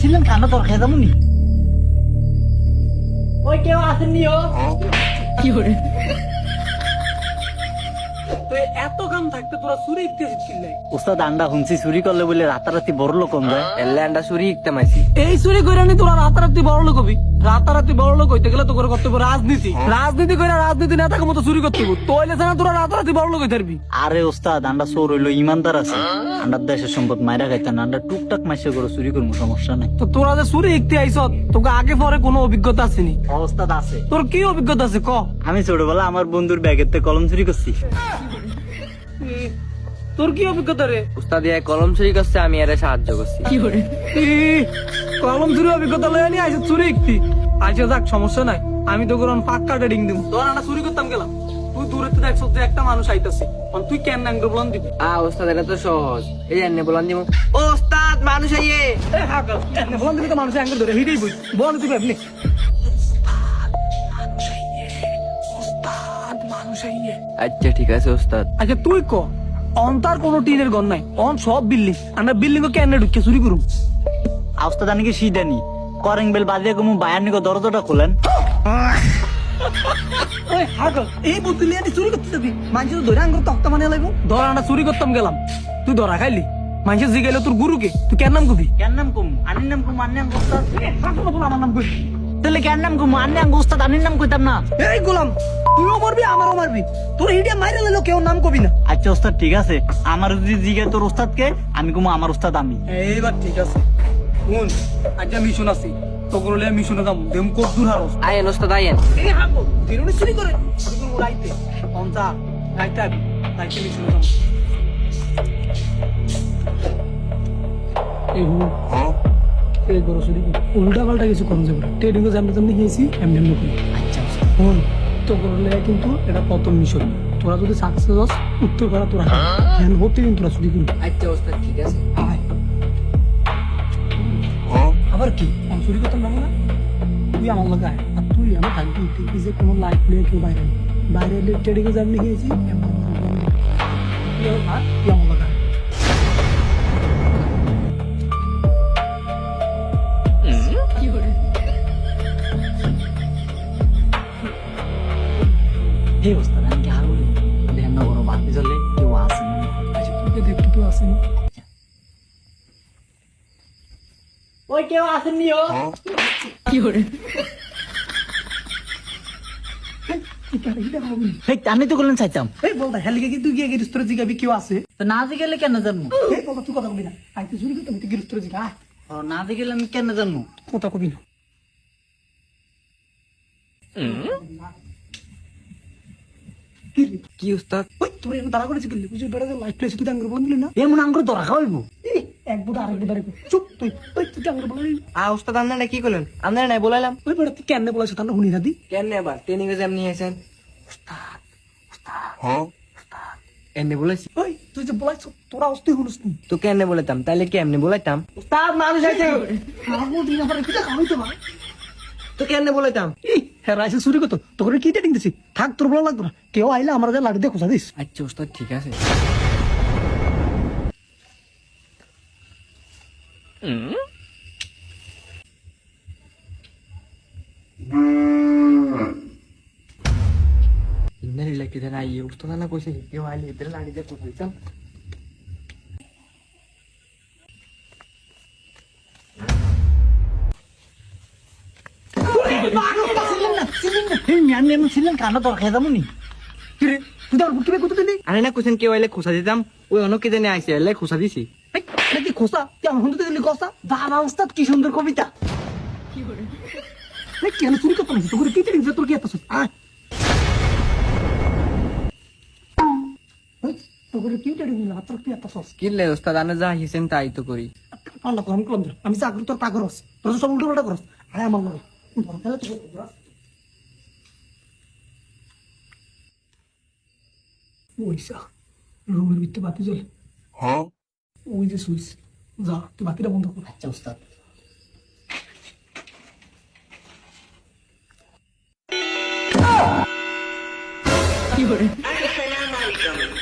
ছিলেন কান্না তোর খেয়ে যাবো নি ওই কেউ আসেননি ও কি করে এত কাম থাকতে তোরা চুরি ইকতে চিল্লাই ওস্তাদ আন্ডা হুনছি চুরি করলে বলে রাতারাতি বড় লোক কম যায় এলে আন্ডা চুরি ইকতে মাইছি এই চুরি করে নি তোরা রাতারাতি বড় লোক হবি রাতারাতি বড় লোক হইতে গেলে তো করে করতে হবে রাজনীতি রাজনীতি করে রাজনীতি নেতাকে মতো চুরি করতে হবে তোইলে না তোরা রাতারাতি বড় লোক হইতে পারবি আরে ওস্তাদ আন্ডা চোর হইলো ইমানদার আছে আন্ডার দেশের সম্পদ মাইরা খাইতেন আন্ডা টুকটাক মাইসে করে চুরি করবো সমস্যা নাই তো তোরা যে চুরি ইকতে আইস তোকে আগে পরে কোনো অভিজ্ঞতা আসেনি ওস্তাদ আছে তোর কি অভিজ্ঞতা আছে ক আমি ছোটবেলা আমার বন্ধুর ব্যাগের থেকে কলম চুরি করছি তোর কি অভিজ্ঞতা রে উস্তাদ কলম চুরি করছে আমি এর সাহায্য করছি কলম চুরি অভিজ্ঞতা লয়ে নিয়ে আইসে চুরি একটি আইসে যাক সমস্যা নাই আমি তো কোন পাক্কা ট্রেডিং দিব তোর আনা চুরি করতাম গেলাম তুই দূরে তো দেখছ যে একটা মানুষ আইতাছে তুই কেন নাঙ্গর বলন দিবি উস্তাদ এটা তো সহজ এই এনে বলন দিব ও উস্তাদ মানুষ আইয়ে এনে বলন দিবি তো মানুষ আঙ্গুর ধরে হিটেই বই বল তুই ভাবলি আচ্ছা ঠিক আছে উস্তাদ আচ্ছা তুই ক অন্তার কোন টিনের ঘর নাই অন সব বিল্ডিং আমরা বিল্ডিং কেন ঢুকে চুরি করুম আস্তা জানি কি সিদানি করেং বেল বাজিয়ে কমু বায়ার নিকো দরজাটা খোলেন এই বুদ্ধি লিয়ে চুরি করতে যাবি মানুষ তো ধরে আঙ্গুর তক্তা মানে লাগবো ধরাটা চুরি করতাম গেলাম তুই ধরা খাইলি মানুষের জিগাইলো তোর গুরুকে তুই কেন নাম কবি কেন নাম কমু আনির নাম কমু আনির নাম গোস্তাদ আমার নাম কই তাহলে কেন নাম কমু আনির নাম গোস্তাদ আনির নাম কইতাম না এই গোলাম তুইও মারবি আমারও মারবি তোর হিডিয়া মাইরা লইলো কেউ নাম কবি না আচ্ছা ওস্তাদ ঠিক আছে আমার যদি জিগায় তোর ওস্তাদকে আমি কমু আমার ওস্তাদ আমি এইবার ঠিক আছে শুন আচ্ছা মিশন আছে তোকে মিশনে যাবো দেম কত দূর হারস আয়েন উস্তাদ আয়েন এই হাগো দিনুনি চুরি করে চুরি করবো রাইতে অন্তা রাইতে আবি রাইতে মিশনে যাবো এই হুন এই গরো চুরি উল্টা পাল্টা কিছু কম যাবে ট্রেডিং এ জানতে জানতে গিয়েছি এমনি এমনি করি আচ্ছা হুন তো করলে কিন্তু এটা প্রথম মিশন তোরা যদি সাকসেস হস উত্তর করা তোরা হ্যাঁ হতে দিন তোরা চুরি করবি আচ্ছা উস্তাদ ঠিক আছে আয় আবার কি আমি চুরি করতাম না না তুই আমার লগে আয় আর তুই আমার থাকবি তুই যে কোনো লাইফ নিয়ে কেউ বাইরে বাইরে এলে ট্রেডিং এ জানতে গিয়েছি তুই আমার লগে আয় এই অবস্থা আমি কি আর বলি ধ্যান না করো বাকি চলে কেউ আসেনি আচ্ছা তুই দেখতে কেউ আসেনি ওই কেউ আসেনি ও কি করে আমি তো করলেন চাইতাম এই বলতা হেলিকে কি তুই গিয়ে গিরিস্তরে জিগাবি কেউ আছে তো না জিগালে কেন জানবো এই বলতা তুই কথা কবি না আই তুই চুরি করতে তুই গিরিস্তরে জিগা ও না জিগালে আমি কেন জানবো কথা কবি না কি উস্তাদ ওই তোর এমন তারা করেছি গেলি বুঝলি বেড়া লাইফ প্লেসে তুই আঙ্গুর বন্ধলি না এমন আঙ্গুর ধরা খাওয়াইবো এক বুড়া আরেক বুড়া চুপ তুই আঙ্গুর বললি উস্তাদ আপনারা কি করলেন আপনারা নাই বলাইলাম ওই বেড়া তুই কেন বলেছ তার হুনি না দি কেন আবার ট্রেনিং এ যেমনি আছেন উস্তাদ এমনি বলেছি ওই তুই যে বলাইছ তোরা অস্তি হুনস নি তো কেন বলেতাম তাইলে কি এমনি বলাইতাম উস্তাদ মানুষ আইছে আমু দিন আমার কি খাওয়াই তো ভাই তো কেন বলেতাম হ্যাঁ রাইসে চুরি করতো তোর কি ট্রেনিং দিছি থাক তোর বলা লাগতো না কেউ আইলে আমার লাড়ি দিয়ে খোঁজা দিস আচ্ছা উস্তাদ ঠিক আছে উস্তাদ না কইছে কেউ আইলে এদের লাড়ি দিয়ে খোঁজা দিতাম আরে না কোশ্চেন কেউ আইলে খোঁজা দিতাম ওই অন্য কে জানে আইসে এলে খোঁজা দিছি খোসা তুই আমার হুন্ডতে দিলি কসা বাবা উস্তাদ কি সুন্দর কবিতা কেন চুরি করতাম তোর কি ট্রেনিং তোর কি এত তোর কি ট্রেনিং তোর কি এত সস কিলে উস্তাদ আনে যা হিসেন তাই তো করি পাল্লা কম কম আমি চাকরি তোর পাগর আছে তোর সব উল্টো পাল্টা করস আয় আমার লগে ওইসা রুমের ভিতরে বাতি জ্বলে ওই যে সুইচ যা তুই বাতিটা বন্ধ কর আচ্ছা উস্তাদ কি করে আসসালামু আলাইকুম